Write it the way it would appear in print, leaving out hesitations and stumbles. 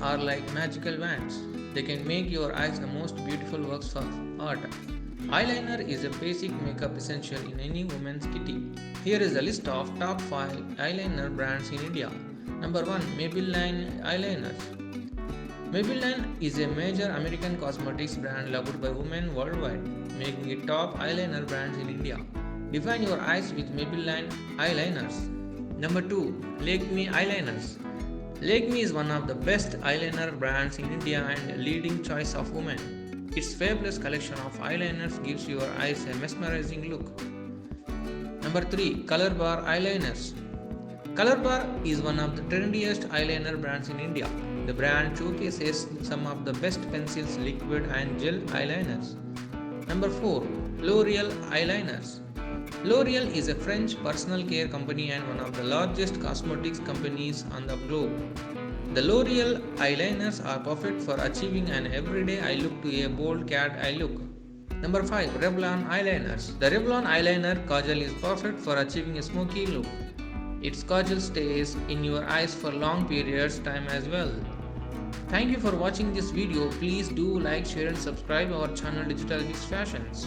are like magical wands. They can make your eyes the most beautiful works of art. Eyeliner is a basic makeup essential in any woman's kitty. Here is a list of top 5 eyeliner brands in India. Number 1. Maybelline Eyeliners. Maybelline is a major American cosmetics brand loved by women worldwide, making it top eyeliner brands in India. Define your eyes with Maybelline eyeliners. Number 2. Lakme Eyeliners. Lakme is one of the best eyeliner brands in India and a leading choice of women. Its fabulous collection of eyeliners gives your eyes a mesmerizing look. Number 3. Color Bar Eyeliners. Color Bar is one of the trendiest eyeliner brands in India. The brand showcases some of the best pencils, liquid and gel eyeliners. Number 4. L'Oreal Eyeliners. L'Oreal is a French personal care company and one of the largest cosmetics companies on the globe. The L'Oreal eyeliners are perfect for achieving an everyday eye look to a bold cat eye look. Number 5. Revlon Eyeliners. The Revlon eyeliner kajal is perfect for achieving a smoky look. Its kajal stays in your eyes for long periods of time as well. Thank you for watching this video. Please do like, share and subscribe our channel DigitalBix Fashions.